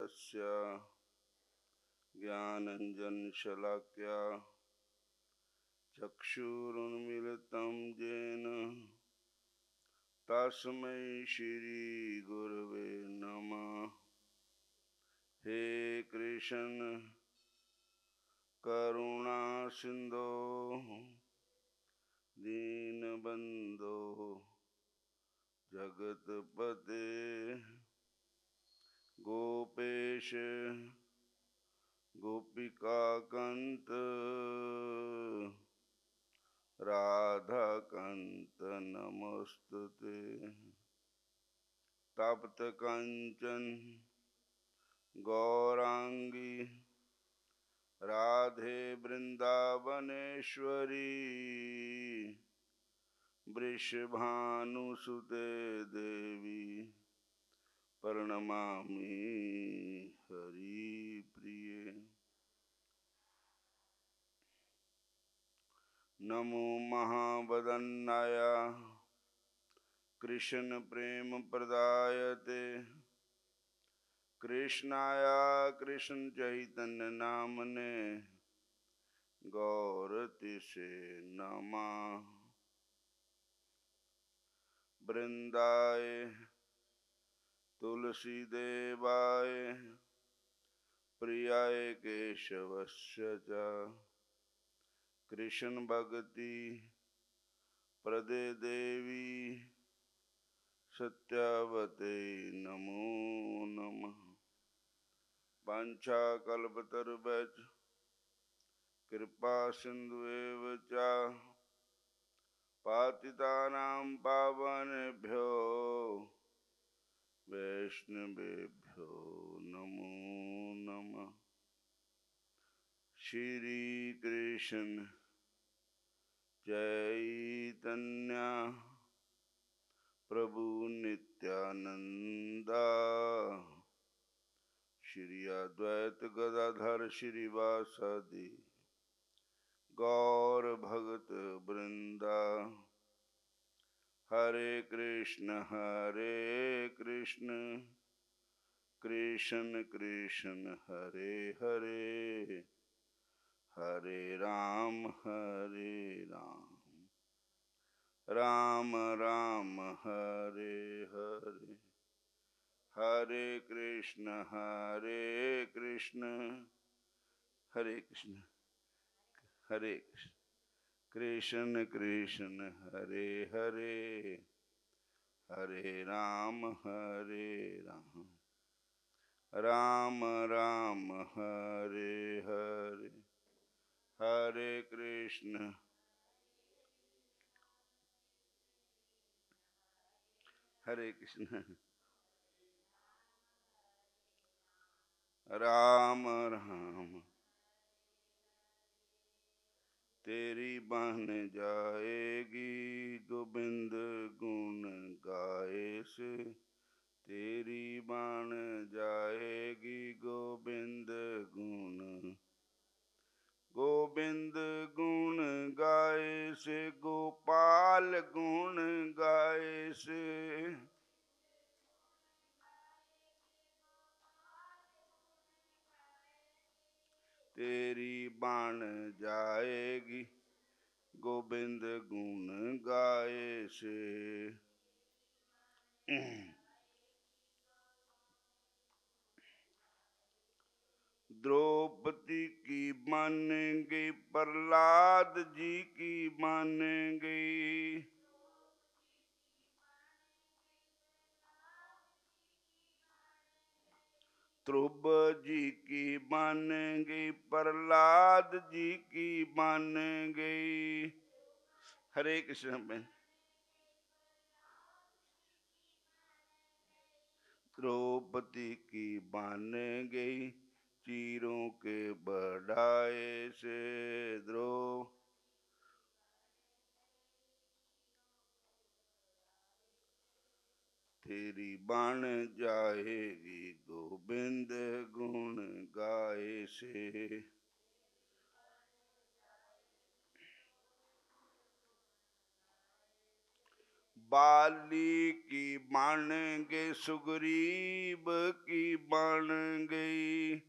तस्य ज्ञानञ्जनशलाकया चक्षुरुन्मीलितं येन तस्मै श्रीगुरवे नमः। हे कृष्ण करुणा सिंधो दीनबंधो जगतपते गोपेश गोपिकाकांत राधाकांत नमस्तुते। तप्त कंचन गौरांगी राधे वृंदावनेश्वरी वृषभानुसुते देवी प्रणमामि हरिप्रिये। नमो महावदन्नाय कृष्ण प्रेम प्रदायते कृष्णाय कृष्ण चैतन्य नामने गौरतिसे नमः। वृंदाय तुलसी देवाय प्रियाय केशवस्य च कृष्ण भक्ति प्रदे देवी सत्यावते नमो नमः। वाञ्छाकल्पतरुभ्यश्च कृपा सिन्धुएव च पतितानां पावनेभ्यो वैष्णवेभ्यो नमो नमः। श्री कृष्ण चैतन्य प्रभु नित्यानंद श्री अद्वैत गदाधर श्रीवासादि गौर भगत वृंदा। हरे कृष्ण कृष्ण कृष्ण हरे हरे हरे राम राम राम हरे हरे। हरे कृष्ण हरे कृष्ण हरे कृष्ण कृष्ण हरे हरे हरे राम राम राम हरे हरे। हरे कृष्ण राम राम तेरी बन जाएगी गोविंद गुण गाए से तेरी बन जाएगी गोविंद गुण गाए से गोपाल गुण गाए से तेरी बन जाएगी गोविंद गुण गाए से। द्रौपदी की बनेंगी प्रहलाद जी की बनेंगी ध्रुव जी की बनेंगी प्रहलाद जी की बनेंगी। हरे कृष्ण बहन। द्रौपदी की बनेंगी चीरों के बढ़ाए से तेरी बन जाएगी गोविंद गुण गाए से। बाली की बन गई, सुग्रीव की बन गई,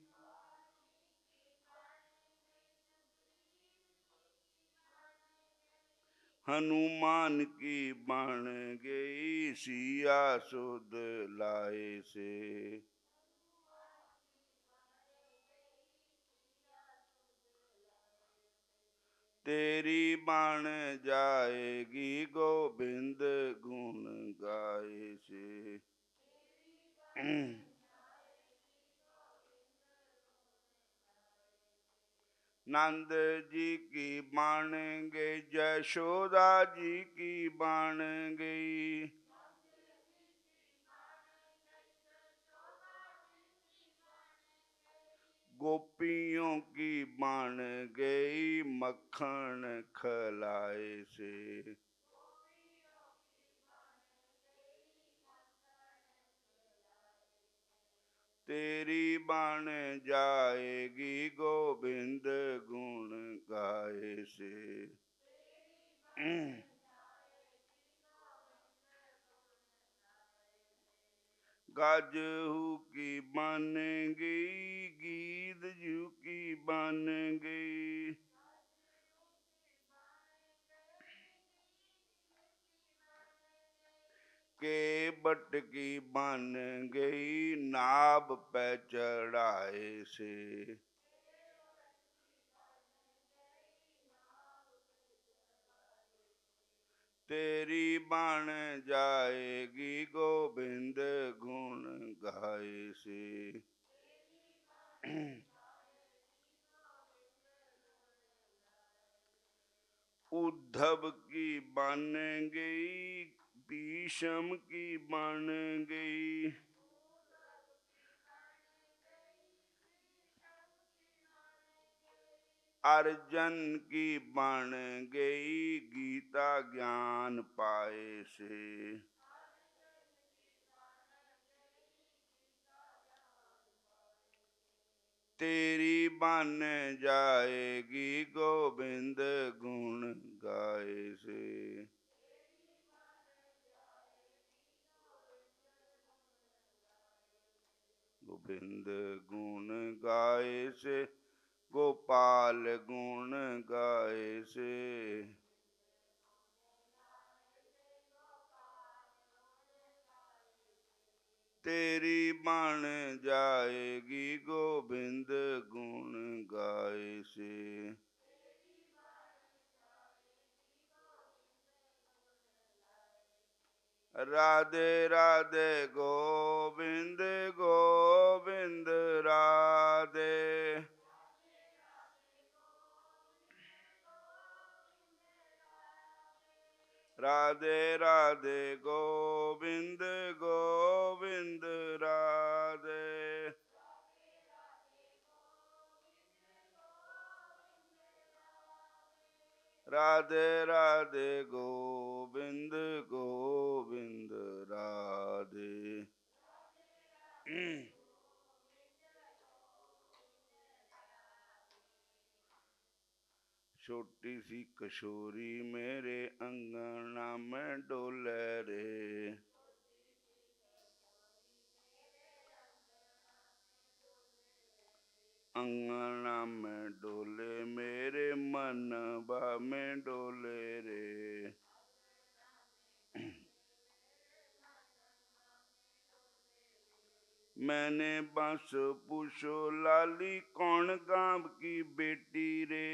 हनुमान की बन गई, सिया सुध लाए से। तेरी बन जाएगी गोविंद गुण गाए से। नंद जी की बन गई, यशोदा जी की बन गई, गोपियों की बन गई, मक्खन खलाए से। तेरी बन जाएगी गोविंद गुण गाए से। गाजहू की बन गई, गीद जू की बन गई, केवट की बन गई, नाभ पे चढ़ाए से। तेरी बन जाएगी गोविंद गुण गाए से। उद्धव की बन गई, भीष्म की बन गई, अर्जन की बन गई, गीता ज्ञान पाए से। तेरी बन जाएगी गोविंद गुण गाए से। गोविंद गुण गाए से, गोपाल गुण गाए से। तेरी बन जाएगी गोविंद गुण गाए से। राधे राधे गोविंद गोविंद राधे। राधे राधे गोविंद गोविंद राधे। राधे राधे गोविंद गोविंद राधे। छोटी सी कशोरी मेरे अंगना में डोले रे, अंगना में डोले मेरे मनवा में डोले रे। मैंने बस पूछो लाली कौन गांव की बेटी रे,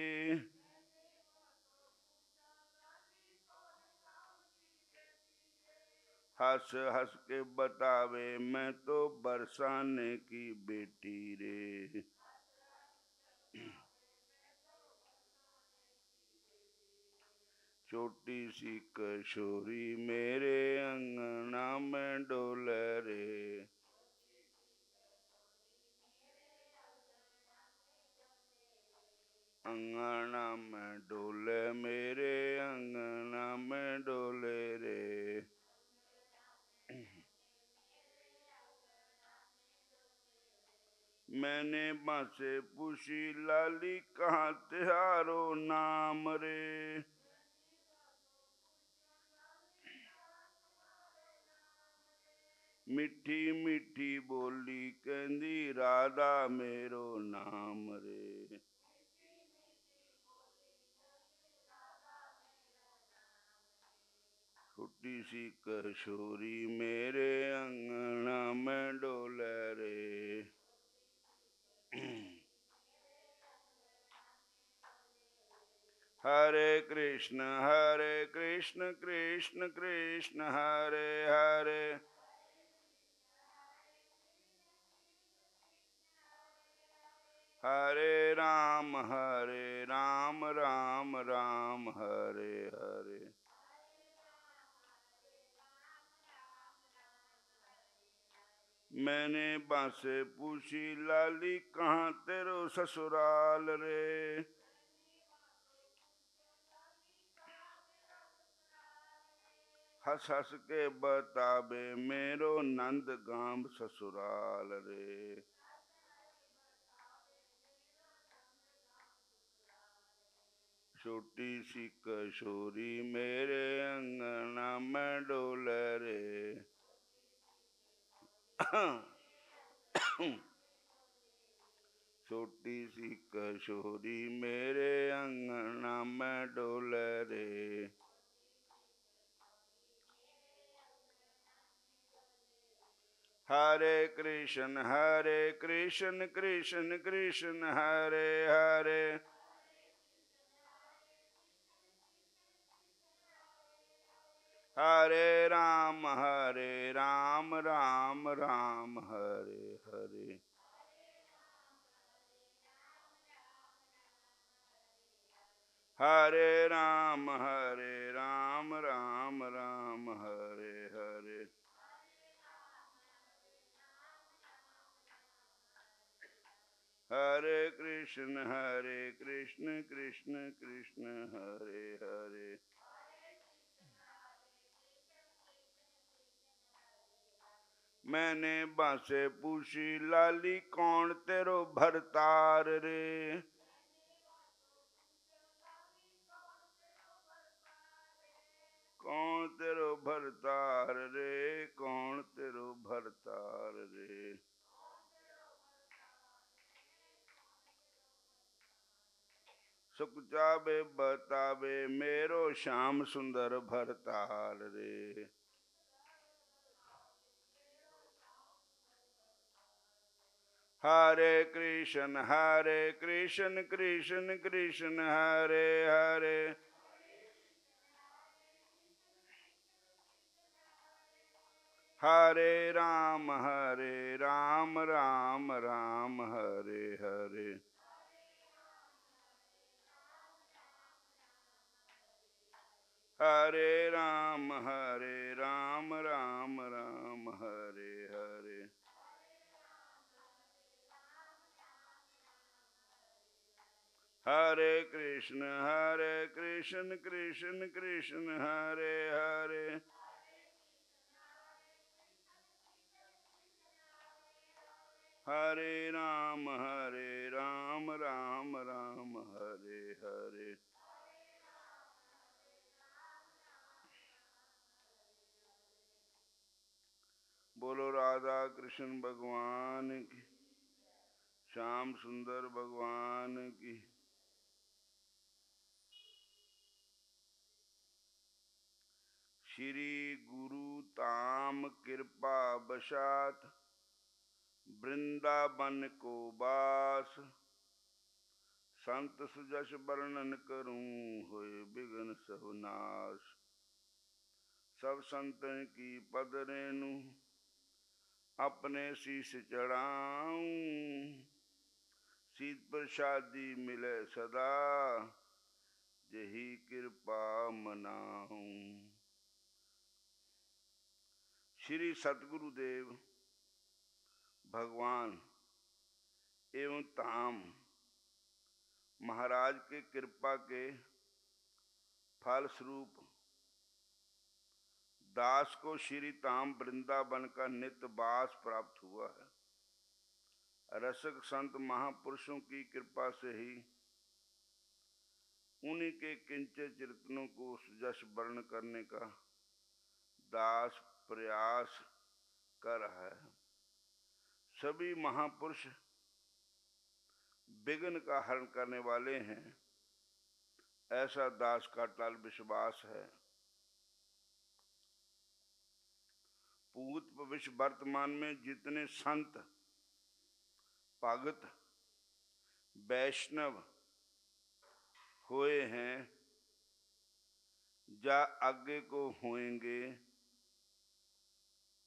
हंस हंस के बतावे मैं तो बरसाने की बेटी रे। छोटी सी कशोरी मेरे अंगना में डोले रे, अंगना में डोले मेरे अंगना में डोले रे। मैंने बासे पूछी लाली कहाँ तिहारो नाम रे, मिठी मिठी बोली कहंदी राधा मेरो नाम रे। छोटी सी कशोरी मेरे अंगना में डोले रे। हरे कृष्ण कृष्ण कृष्ण हरे हरे। हरे राम राम राम हरे हरे। मैंने बासे पूछी लाली कहाँ तेरो ससुराल रे। हंस हंस के बताबे मेरो नंद गांव ससुराल रे। छोटी सी कशोरी मेरे अंगना में डोले रे। छोटी सी कशोरी मेरे अंगना में डोले रे। हरे कृष्ण कृष्ण कृष्ण हरे हरे। हरे राम राम राम हरे हरे। हरे राम राम राम हरे हरे। हरे कृष्ण कृष्ण कृष्ण हरे हरे। मैंने बासे पूछी लाली कौन तेरो भरतार रे। कौन तेरो भरतार रे कौन तेरो भरतार रे। सुख चाबे बताबे मेरो श्याम सुंदर भरतार रे। हरे कृष्ण कृष्ण कृष्ण हरे हरे। हरे राम राम राम हरे हरे। हरे राम राम राम हरे हरे। हरे कृष्ण कृष्ण कृष्ण हरे हरे। हरे राम राम राम हरे हरे। बोलो राधा कृष्ण भगवान की, श्याम सुंदर भगवान की। श्री गुरु ताम कृपा बसात वृंदावन को बास। संत सुजस वर्णन करूं होए बिघन सब नाश। सब संतन की पद रेणु अपने शीश चढ़ाऊं। शीत प्रसादी मिले सदा यही कृपा मनाऊं। श्री सतगुरुदेव भगवान एवं ताम महाराज के कृपा के फलस्वरूप दास को श्री ताम वृंदावन का नित्य वास प्राप्त हुआ है। रसिक संत महापुरुषों की कृपा से ही उन्हीं के किंचित चरित्रों को जस वर्ण करने का दास प्रयास कह रहा है। सभी महापुरुष विघ्न का हरण करने वाले हैं, ऐसा दास का अटल विश्वास है। भूत भविष्य वर्तमान में जितने संत भगत वैष्णव हुए हैं या आगे को होंगे,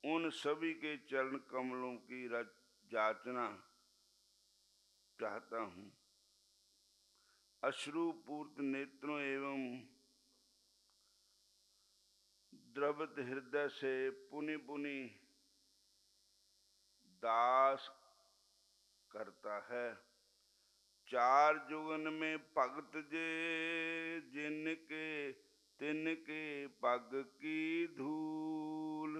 उन सभी के चरण कमलों की याचना चाहता हूँ। अश्रुपूर्त नेत्रों एवं द्रवित हृदय से पुनि पुनि दास करता है। चार जुगन में भगत जे जिनके तिनके पग की धूल,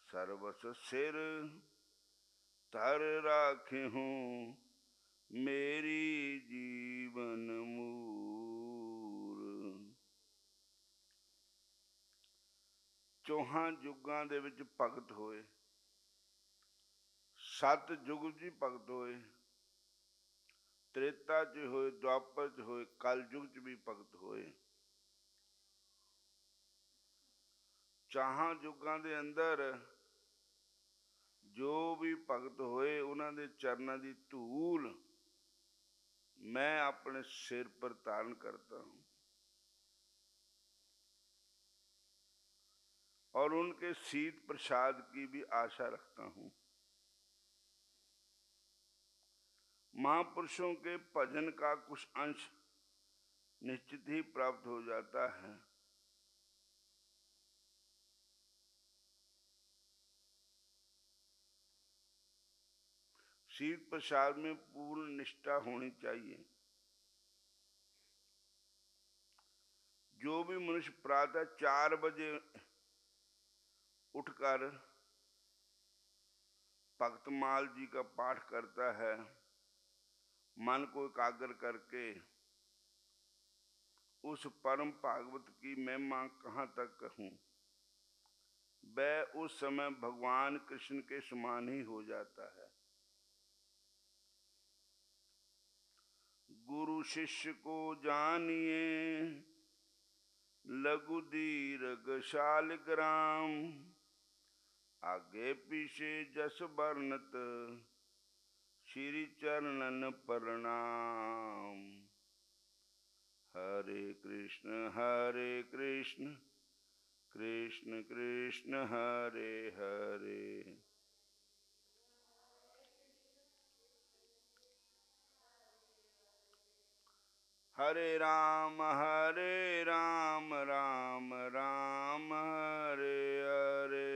सर्वस सिर धर राखे हूँ मेरी जीवन मूल। चौहां जुगां दे विच भगत होए, सत जुग जी भगत होए, त्रेता च होए, द्वापर च होए, कल युग च भी भगत होए। चाहां जुगां दे अंदर जो भी भगत होए, उन्हां दे चरनां दी धूल मैं अपने सिर पर धारण करता हूं और उनके शीत प्रसाद की भी आशा रखता हूं। महापुरुषों के भजन का कुछ अंश निश्चित ही प्राप्त हो जाता है। शीत प्रसाद में पूर्ण निष्ठा होनी चाहिए। जो भी मनुष्य प्रातः 4 बजे उठकर भक्तमाल जी का पाठ करता है, मन को एकाग्र करके, उस परम भागवत की महिमा कहाँ तक कहूँ, वह उस समय भगवान कृष्ण के समान ही हो जाता है। गुरु शिष्य को जानिए लघु दीर्घ शालिग्राम, आगे पीछे जस वर्णत श्री चरणन प्रणाम। हरे कृष्ण कृष्ण कृष्ण हरे हरे, हरे राम राम राम हरे हरे।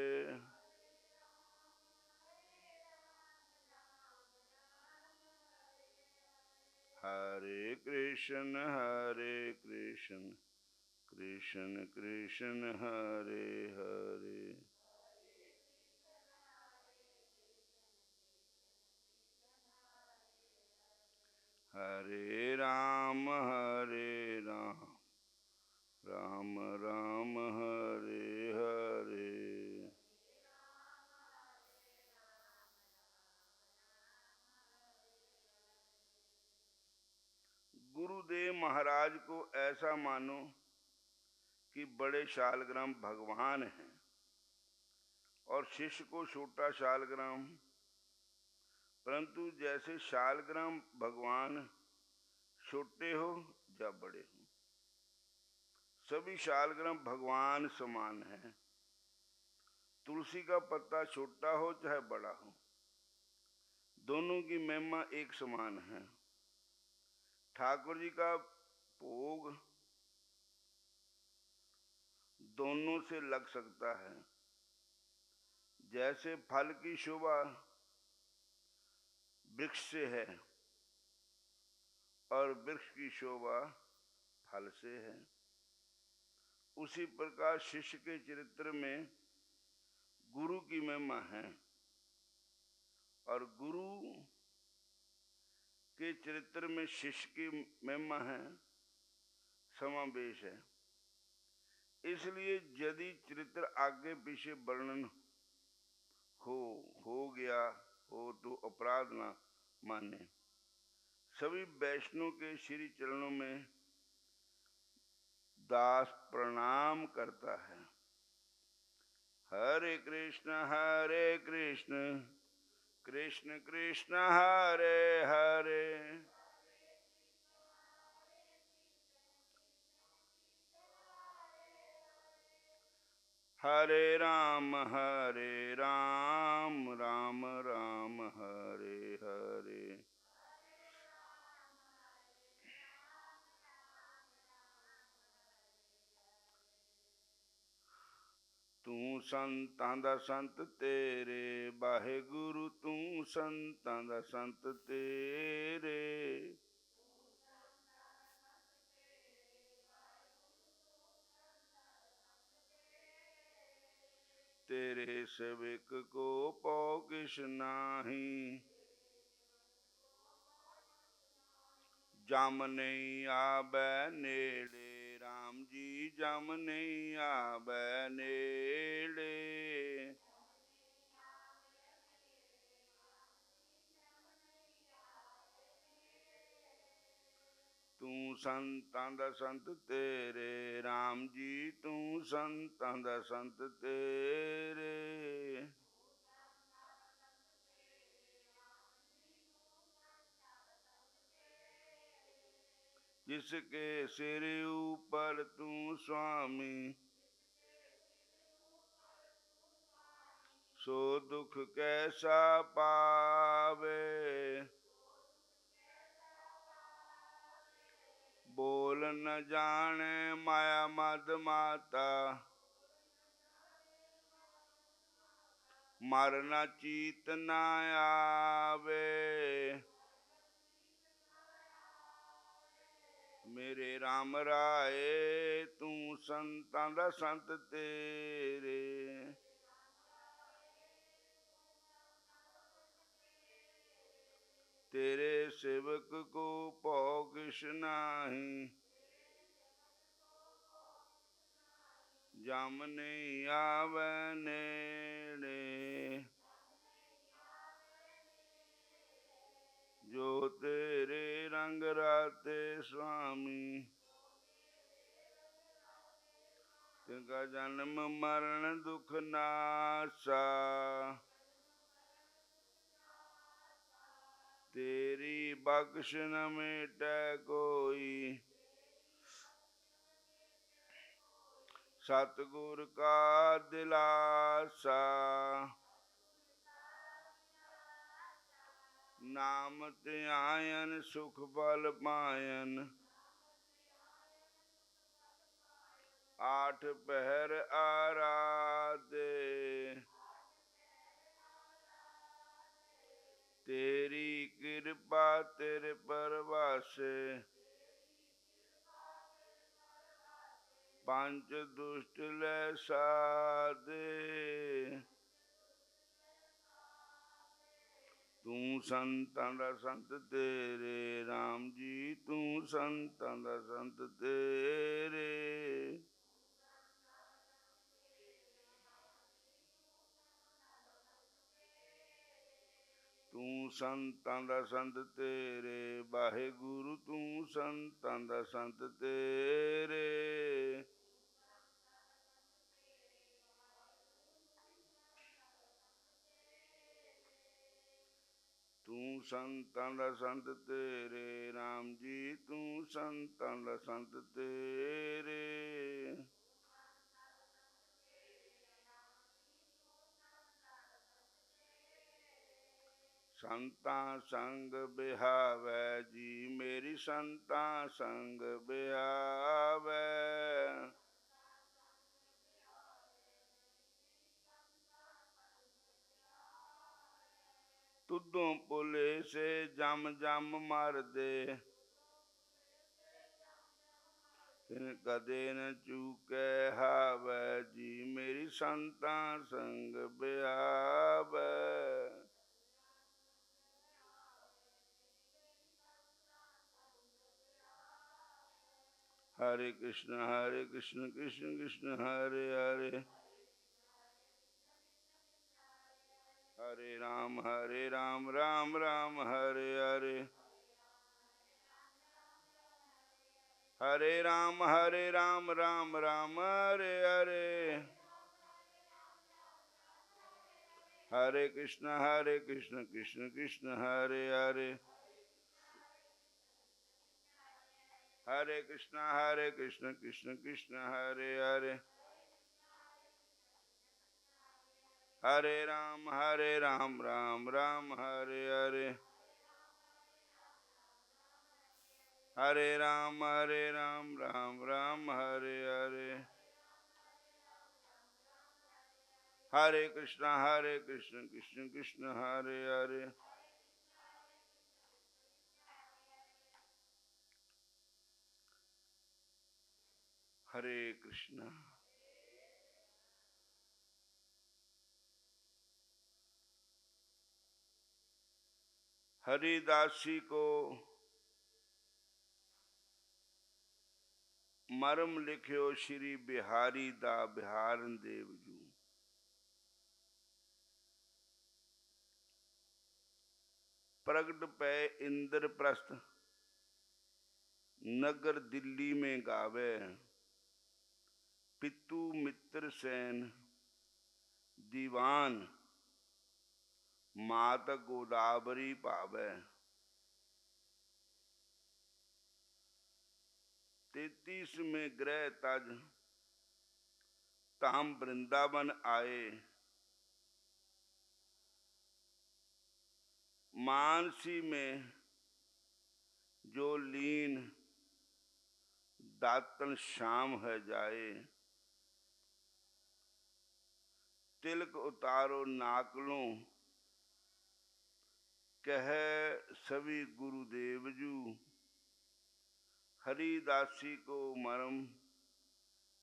हरे कृष्ण कृष्ण कृष्ण हरे हरे। हरे राम राम राम हरे हरे। गुरुदेव महाराज को ऐसा मानो कि बड़े शालग्राम भगवान हैं और शिष्य को छोटा शालग्राम, परंतु जैसे शालग्राम भगवान छोटे हो या बड़े हो, सभी शालग्राम भगवान समान हैं। तुलसी का पत्ता छोटा हो चाहे बड़ा हो, दोनों की महिमा एक समान है। ठाकुर जी का भोग दोनों से लग सकता है। जैसे फल की शोभा वृक्ष से है और वृक्ष की शोभा फल से है, उसी प्रकार शिष्य के चरित्र में गुरु की महिमा है और गुरु के चरित्र में शिष्य की महिमा है, समावेश है। इसलिए यदि चरित्र आगे पीछे वर्णन हो गया हो तो अपराध न माने। सभी वैष्णव के श्री चरणों में दास प्रणाम करता है। हरे कृष्ण कृष्ण कृष्ण हरे हरे, हरे राम राम राम हरे हरे। तू संतां दा संत तेरे वाहेगुरु, तू संतां दा संत तेरे। तेरे सेवक को पौ किश नाही, जम नहीं आबै नेड़े। राम जी जम नहीं आबै नेड़े। तू संतां दा संत तेरे, राम जी तू संतां दा संत तेरे। जिसके सिर ऊपर तू स्वामी, सो दुख कैसा पावे। बोल न जाने माया मद माता, मरना चीत न आवे। मेरे राम राए तू संतां दा संत तेरे। तेरे सेवक को पौ किश नाही, जम नहीं आवे नेड़े। जो तेरे रंग राते स्वामी, तिनका जन्म मरण दुख नासा। तेरी बख्श न मिटे कोई, सतगुर का दिलासा। नाम ध्यान सुख बल पायन, आठ पहर आराधे। तेरी कृपा तेरे परवासे, पंच दुष्ट ले साधे। तू संतां दा संत तेरे, राम जी तू संतां दा संत तेरे। तू संतां दा संत तेरे, वाहेगुरु तू संतां दा संत तेरे। तू संतां दा संत तेरे, राम जी तू संतां दा संत तेरे। संतां संग बिहावै जी, मेरी संतां संग बिहावै। तुदों पुले से जम जम मर दे, तिन कदे न चूकै हावै जी, मेरी संतां संग बिहावै। हरे कृष्ण कृष्ण कृष्ण हरे हरे, हरे राम राम राम हरे हरे, हरे राम राम राम हरे हरे, हरे कृष्ण कृष्ण कृष्ण हरे हरे, हरे कृष्ण कृष्ण कृष्ण हरे हरे, हरे राम राम राम हरे हरे, हरे राम राम राम हरे हरे, हरे कृष्ण कृष्ण कृष्ण हरे हरे, हरे कृष्ण। हरिदासी को मरम लिख्यो श्री बिहारी दा बिहारन देव जू। प्रगट पे इंद्रप्रस्थ नगर दिल्ली में गावे, पितु मित्र सेन दीवान मात गोदावरी पावे। 33 में ग्रह तज ताम वृंदावन आए, मानसी में जो लीन दातन शाम है जाए, तिलक उतारो नाकलों कह सभी गुरुदेव जू। हरिदासी को मरम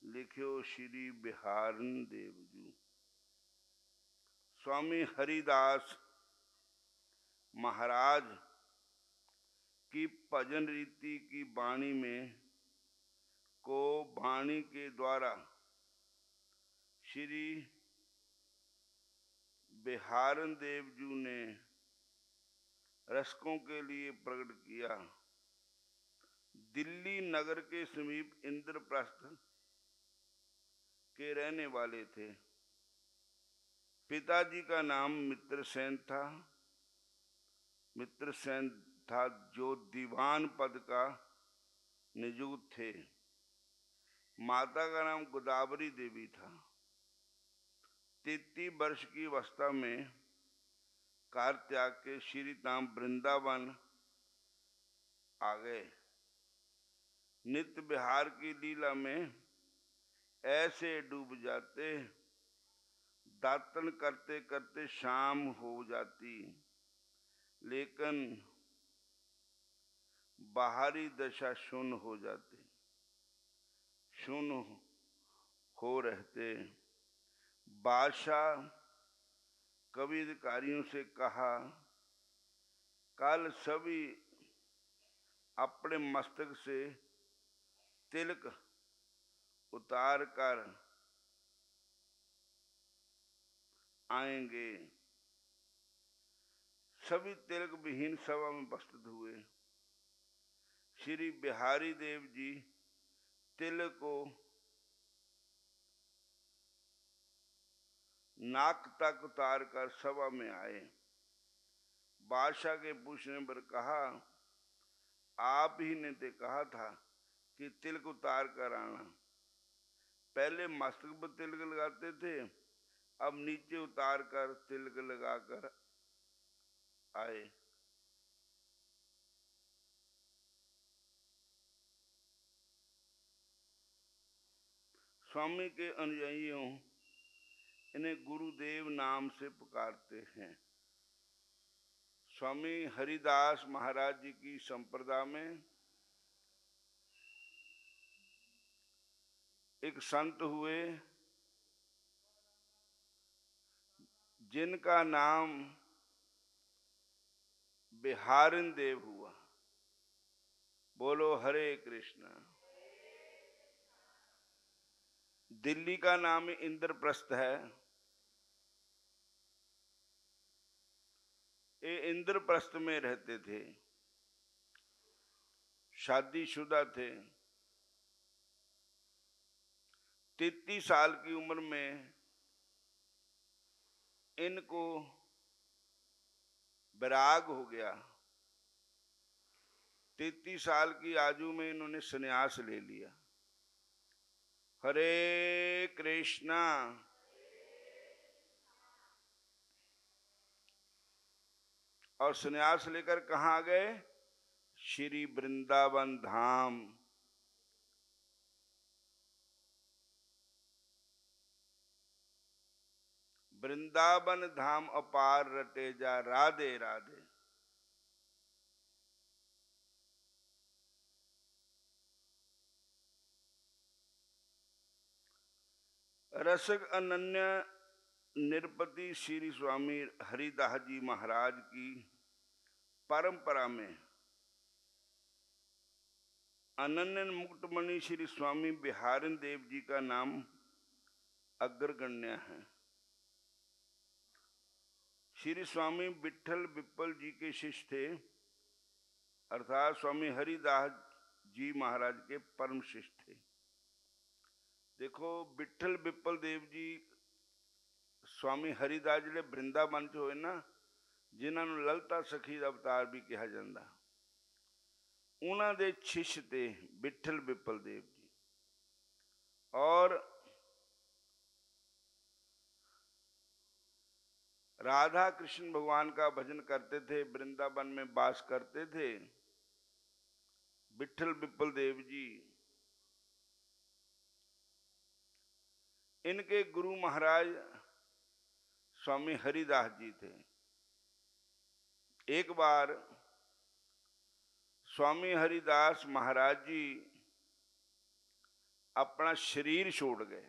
लिख्यो श्री बिहारन देव जू। स्वामी हरिदास महाराज की भजन रीति की वाणी में को वाणी के द्वारा श्री बिहारन देव जू ने रसकों के लिए प्रकट किया। दिल्ली नगर के समीप इंद्रप्रस्थ के रहने वाले थे। पिताजी का नाम मित्रसेन था। मित्रसेन था जो दीवान पद का नियुक्त थे। माता का नाम गोदावरी देवी था। 33 वर्ष की अवस्था में कार त्याग के श्री धाम वृंदावन आ गए। नित्य बिहार की लीला में ऐसे डूब जाते, दातन करते करते शाम हो जाती, लेकिन बाहरी दशा शून्य हो जाती, शून्य हो रहते। बादशाह कवि अधिकारियों से कहा, कल सभी अपने मस्तक से तिलक उतार कर आएंगे। सभी तिलक विहीन सभा में उपस्थित हुए। श्री बिहारी देव जी तिलक को नाक तक उतार कर सभा में आए। बादशाह के पूछने पर कहा, आप ही ने तो कहा था कि तिलक उतार कर आना। पहले मस्तक पर तिलक लगाते थे, अब नीचे उतार कर तिलक लगाकर आए। स्वामी के अनुयायियों इन्हें गुरुदेव नाम से पुकारते हैं। स्वामी हरिदास महाराज जी की संप्रदाय में एक संत हुए जिनका नाम बिहारन देव हुआ। बोलो हरे कृष्ण। दिल्ली का नाम इंद्रप्रस्थ है। ये इंद्रप्रस्थ में रहते थे, शादीशुदा थे। 33 साल की उम्र में इनको विराग हो गया। 33 साल की आयु में इन्होंने संन्यास ले लिया। हरे कृष्णा। और संन्यास लेकर कहाँ गए? श्री वृंदावन धाम। वृंदावन धाम अपार रटे जा, राधे राधे। रसक अनन्य निरपति श्री स्वामी हरिदास जी महाराज की परंपरा में अनन्य मुक्तमणि श्री स्वामी बिहारी देव जी का नाम अग्रगण्य है। श्री स्वामी विठल विप्पल जी के शिष्य थे, अर्थात स्वामी हरिदास जी महाराज के परम शिष्य थे। देखो, विठल विप्पल देव जी स्वामी हरिदास जी वृंदावन च होए ना, जिन्होंने ललता सखी का अवतार भी कहा जाता, उन्होंने शिष्य थे विठल विप्पल देव जी। और राधा कृष्ण भगवान का भजन करते थे, वृंदावन में वास करते थे विठल विप्पल देव जी। इनके गुरु महाराज स्वामी हरिदास जी थे। एक बार स्वामी हरिदास महाराज जी अपना शरीर छोड़ गए,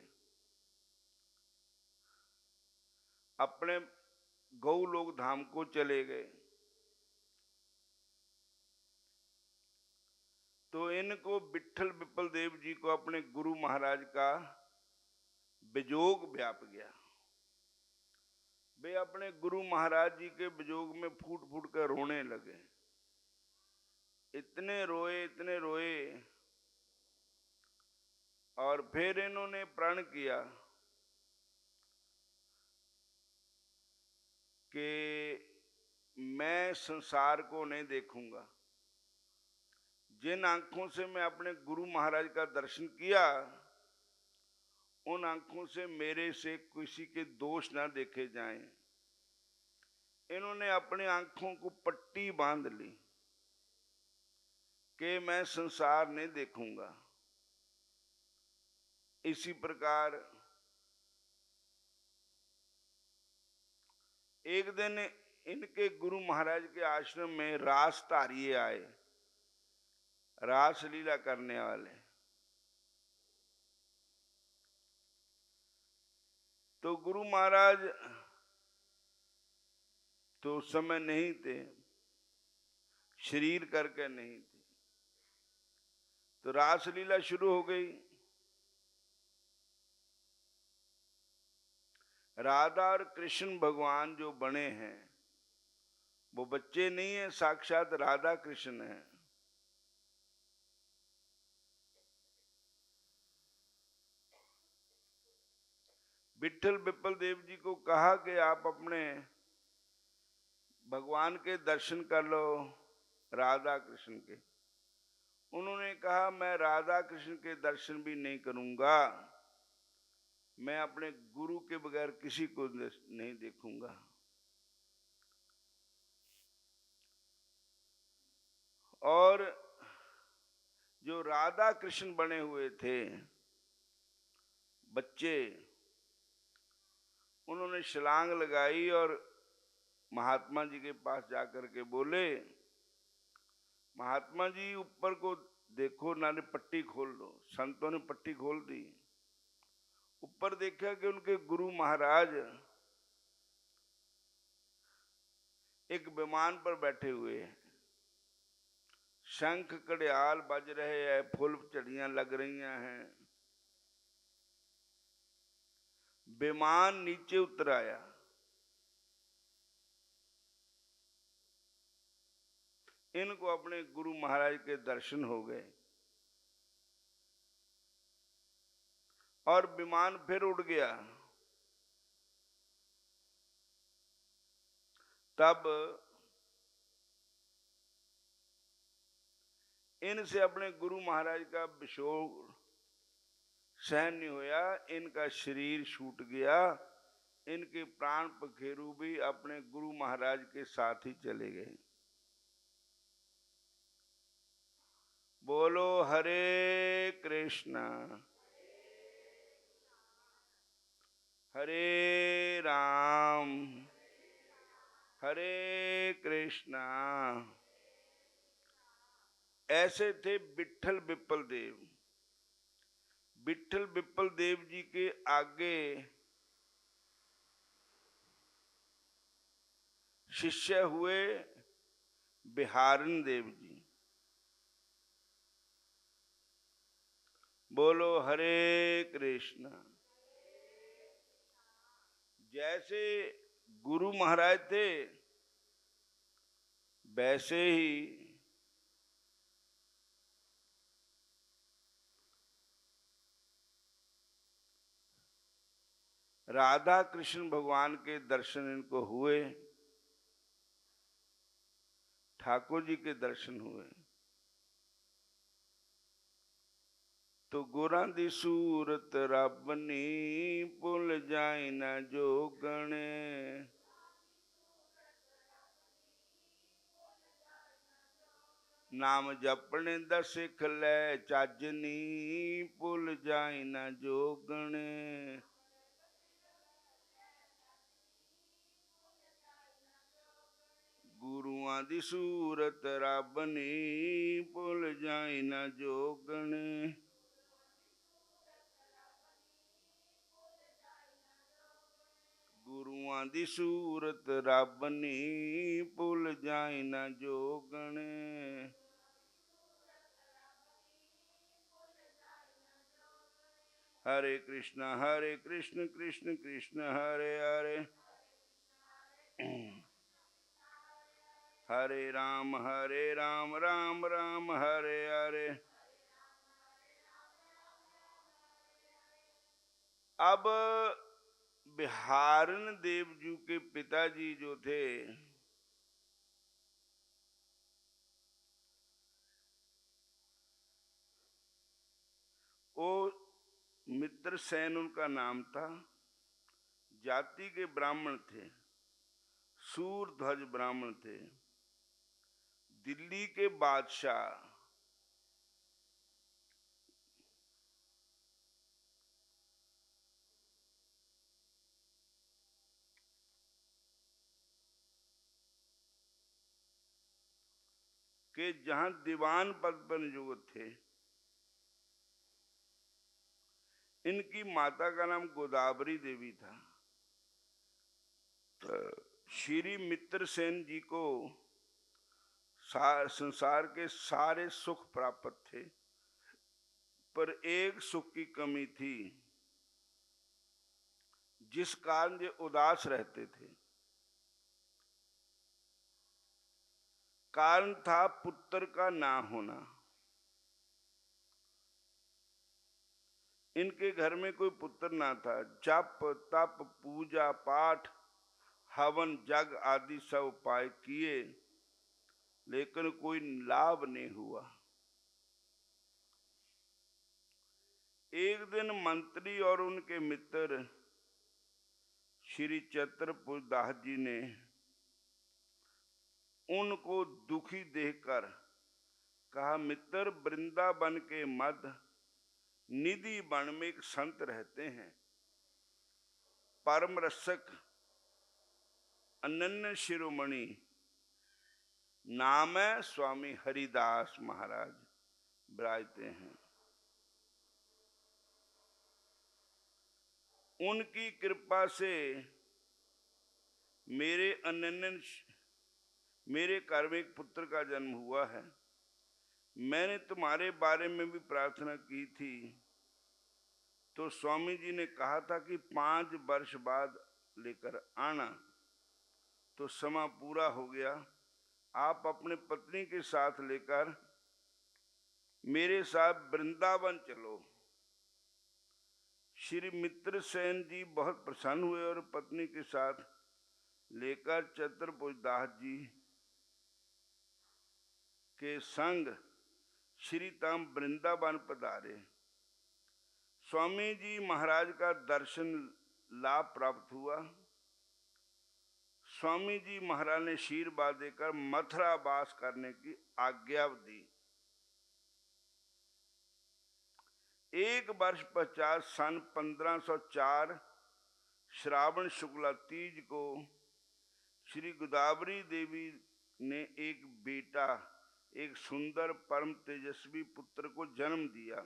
अपने गौलोक धाम को चले गए। तो इनको विठल विप्पल देव जी को अपने गुरु महाराज का विजोग व्याप गया। वे अपने गुरु महाराज जी के विजोग में फूट फूट कर रोने लगे। इतने रोए और फिर इन्होंने प्रण किया कि मैं संसार को नहीं देखूंगा। जिन आंखों से मैं अपने गुरु महाराज का दर्शन किया, उन आंखों से मेरे से किसी के दोष ना देखे जाएं। इन्होंने अपनी आंखों को पट्टी बांध ली कि मैं संसार नहीं देखूंगा। इसी प्रकार एक दिन इनके गुरु महाराज के आश्रम में रास तारिये आए, रास लीला करने वाले। तो गुरु महाराज तो उस समय नहीं थे, शरीर करके नहीं थे। तो रास लीला शुरू हो गई। राधा और कृष्ण भगवान जो बने हैं वो बच्चे नहीं है, साक्षात राधा कृष्ण है। विठल विप्पल देव जी को कहा कि आप अपने भगवान के दर्शन कर लो, राधा कृष्ण के। उन्होंने कहा मैं राधा कृष्ण के दर्शन भी नहीं करूंगा, मैं अपने गुरु के बगैर किसी को नहीं देखूंगा। और जो राधा कृष्ण बने हुए थे बच्चे, उन्होंने छलांग लगाई और महात्मा जी के पास जाकर के बोले, महात्मा जी ऊपर को देखो, नाले पट्टी खोल दो। संतों ने पट्टी खोल दी। ऊपर देखा कि उनके गुरु महाराज एक विमान पर बैठे हुए हैं। शंख कड़ियाल बज रहे हैं, फूल चढ़ियां लग रही हैं। विमान नीचे उतर आया। इनको अपने गुरु महाराज के दर्शन हो गए और विमान फिर उड़ गया। तब इनसे अपने गुरु महाराज का विशोक सहन नहीं होया, इनका शरीर छूट गया। इनके प्राण पखेरु भी अपने गुरु महाराज के साथ ही चले गए। बोलो हरे कृष्णा हरे राम हरे कृष्णा। ऐसे थे विट्ठल विप्पल देव। विट्ठल विप्पल देव जी के आगे शिष्य हुए बिहारन देव जी। बोलो हरे कृष्णा। जैसे गुरु महाराज थे वैसे ही राधा कृष्ण भगवान के दर्शन इनको हुए, ठाकुर जी के दर्शन हुए। तो गोरा दी सूरत रबनी भुल जाए न जोगणे। नाम जपने दस खलै चाजनी भुल जाए न जोगणे। गुरुआं दी सूरत रबनी भुल जाए न जोगणे। गुरुआं दी सूरत रबनी भुल जाए न जोगणे। हरे कृष्ण कृष्ण कृष्ण हरे हरे, हरे राम राम राम हरे हरे। अब बिहारन देव जी के पिताजी जो थे वो मित्रसेन उनका नाम था। जाति के ब्राह्मण थे, सूरध्वज ब्राह्मण थे। दिल्ली के बादशाह के जहां दीवान पद पर नियुक्त थे, इनकी माता का नाम गोदावरी देवी था। तो श्री मित्रसेन जी को संसार के सारे सुख प्राप्त थे, पर एक सुख की कमी थी जिस कारण ये उदास रहते थे। कारण था पुत्र का ना होना। इनके घर में कोई पुत्र ना था। जप तप पूजा पाठ हवन जग आदि सब उपाय किए, लेकिन कोई लाभ नहीं हुआ। एक दिन मंत्री और उनके मित्र श्री छत्रपुर दास जी ने उनको दुखी देखकर कहा, मित्र, वृंदावन के मध्य निधि वन में एक संत रहते हैं, परम रसक अनन्य शिरोमणि, नाम है स्वामी हरिदास महाराज, विराजते हैं। उनकी कृपा से मेरे घर में एक पुत्र का जन्म हुआ है। मैंने तुम्हारे बारे में भी प्रार्थना की थी, तो स्वामी जी ने कहा था कि 5 वर्ष बाद लेकर आना। तो समय पूरा हो गया, आप अपने पत्नी के साथ लेकर मेरे साथ वृंदावन चलो। श्री मित्रसेन जी बहुत प्रसन्न हुए और पत्नी के साथ लेकर चतुर्भुज दास जी के संग श्री धाम वृंदावन पधारे। स्वामी जी महाराज का दर्शन लाभ प्राप्त हुआ। स्वामी जी महाराज ने आशीर्वाद देकर मथुरा वास करने की आज्ञा दी। 1 वर्ष पश्चात सन 1504 श्रावण शुक्ला तीज को श्री गोदावरी देवी ने एक बेटा, एक सुंदर परम तेजस्वी पुत्र को जन्म दिया।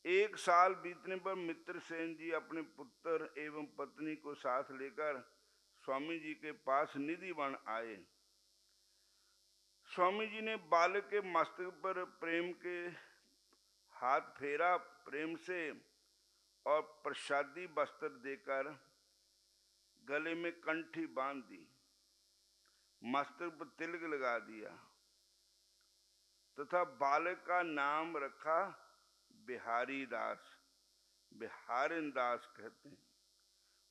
1 साल बीतने पर मित्रसेन जी अपने पुत्र एवं पत्नी को साथ लेकर स्वामी जी के पास निधिवन आए। स्वामी जी ने बालक के मस्तक पर प्रेम के हाथ फेरा प्रेम से और प्रसादी वस्त्र देकर गले में कंठी बांध दी, मस्तक पर तिलक लगा दिया तथा बालक का नाम रखा बिहारी दास। बिहारन दास कहते हैं।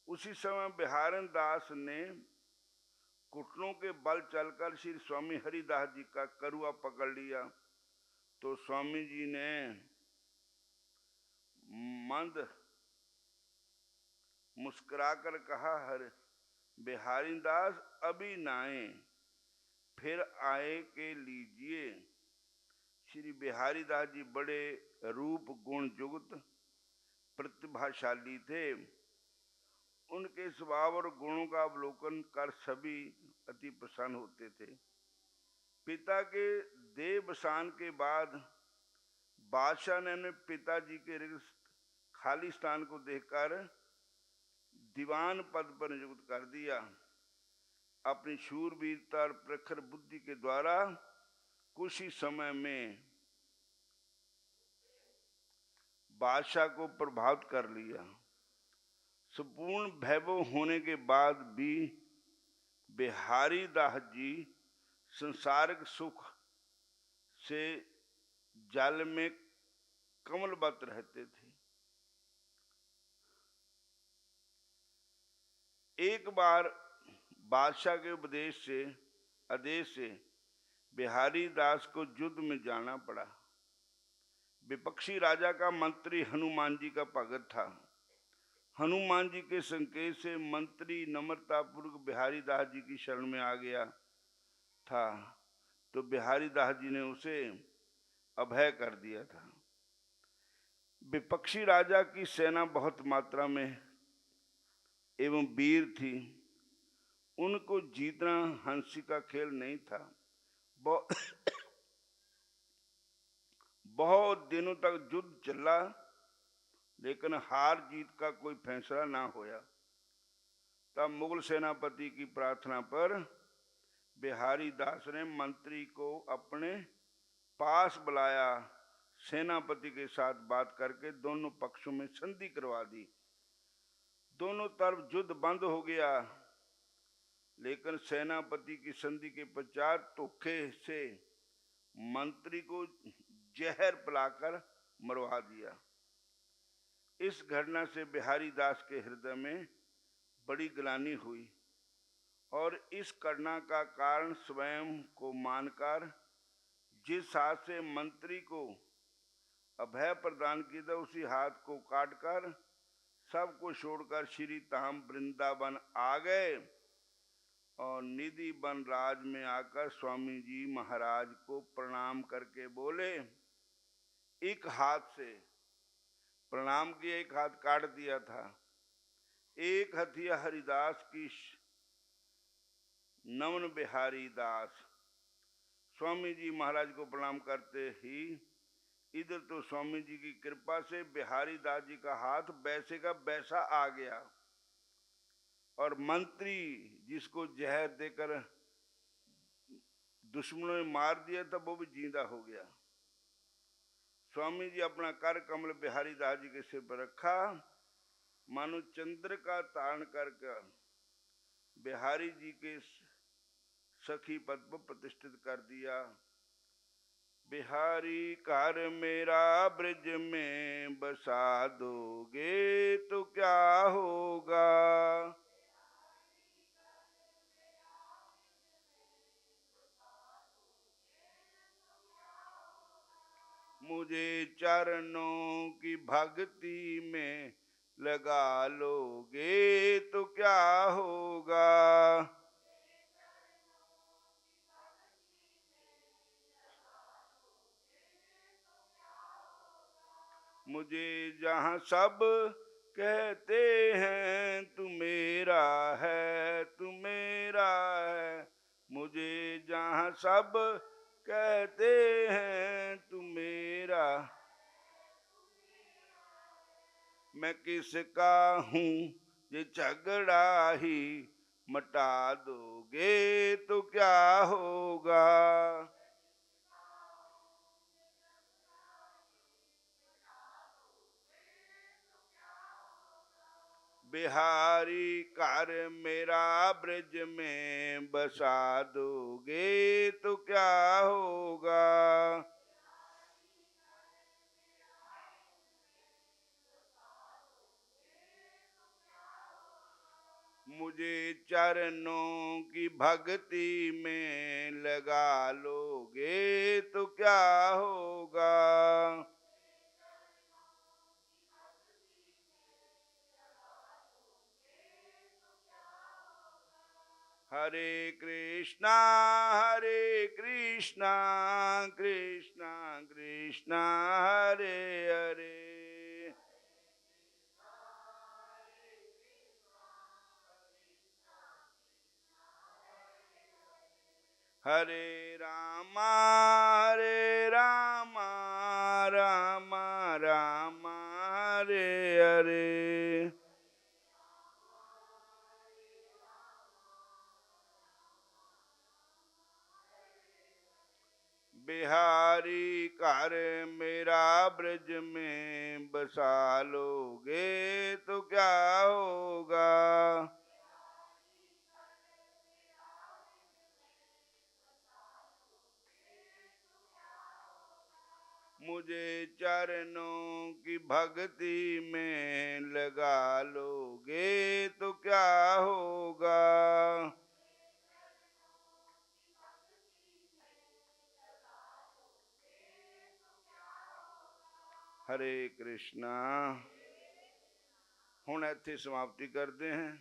उसी समय बिहारन दास ने घुटनों के बल चलकर श्री स्वामी हरिदास जी का करुआ पकड़ लिया। तो स्वामी जी ने मंद मुस्कुराकर कहा, हर बिहारी दास अभी नाए, फिर आए के लीजिए। श्री बिहारी दास जी बड़े रूप गुण युक्त प्रतिभाशाली थे। उनके स्वभाव और गुणों का अवलोकन कर सभी अति प्रसन्न होते थे। पिता के देवसान के बाद बादशाह ने पिताजी के रिक्त खाली स्थान को देखकर दीवान पद पर नियुक्त कर दिया। अपनी शूरवीरता और प्रखर बुद्धि के द्वारा कुछ ही समय में बादशाह को प्रभावित कर लिया। संपूर्ण वैभव होने के बाद भी बिहारी दास जी संसारिक सुख से जल में कमलवत रहते थे। एक बार बादशाह के आदेश से बिहारी दास को युद्ध में जाना पड़ा। विपक्षी राजा का मंत्री हनुमान जी का भगत था। हनुमान जी के संकेत से मंत्री नम्रतापूर्वक बिहारी दास जी की शरण में आ गया था, तो बिहारी दास जी ने उसे अभय कर दिया था। विपक्षी राजा की सेना बहुत मात्रा में एवं वीर थी। उनको जीतना हंसी का खेल नहीं था। बहुत दिनों तक युद्ध चला, लेकिन हार जीत का कोई फैसला ना होया। तब मुगल सेनापति की प्रार्थना पर बिहारी दास ने मंत्री को अपने पास बुलाया। सेनापति के साथ बात करके दोनों पक्षों में संधि करवा दी। दोनों तरफ युद्ध बंद हो गया, लेकिन सेनापति की संधि के पश्चात धोखे से मंत्री को जहर पिलाकर मरवा दिया। इस घटना से बिहारी दास के हृदय में बड़ी ग्लानि हुई और इस घटना का कारण स्वयं को मानकर जिस हाथ से मंत्री को अभय प्रदान किया था उसी हाथ को काटकर सबको छोड़कर श्री धाम वृंदावन आ गए और निधि वन राज में आकर स्वामी जी महाराज को प्रणाम करके बोले। एक हाथ से प्रणाम किया, एक हाथ काट दिया था। एक हथिया हरिदास की नमन बिहारी दास। स्वामी जी महाराज को प्रणाम करते ही इधर तो स्वामी जी की कृपा से बिहारी दास जी का हाथ वैसे का वैसा आ गया और मंत्री जिसको जहर देकर दुश्मनों ने मार दिया था वो भी जिंदा हो गया। स्वामी जी अपना कर कमल बिहारी दास जी के सिर पर रखा, मानो चंद्र का तारण करके बिहारी जी के सखी पद पर प्रतिष्ठित कर दिया। बिहारी कर मेरा ब्रज में बसा दोगे तो क्या होगा, मुझे चरणों की भक्ति में लगा लोगे तो क्या होगा, मुझे जहाँ सब कहते हैं तू मेरा है, तू मेरा है, मुझे जहाँ सब कहते हैं तू मेरा, मैं किसका हूँ ये झगड़ा ही मटा दोगे तो क्या होगा, बिहारी कर मेरा ब्रज में बसा दोगे तो क्या होगा, मुझे चरणों की भक्ति में लगा लोगे तो क्या होगा, हरे कृष्णा कृष्णा कृष्णा हरे हरे, हरे रामा राम राम हरे हरे, बिहारी कर मेरा ब्रज में बसा लोगे तो क्या होगा, मुझे चरणों की भक्ति में लगा लोगे तो क्या होगा, हरे कृष्णा। हुण इत्थे समाप्ति करते हैं।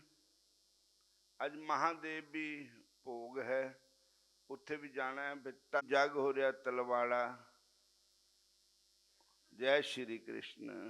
अज महादेव भी भोग है, उत्थे भी जाना है। जग हो रहा तलवाड़ा। जय श्री कृष्ण।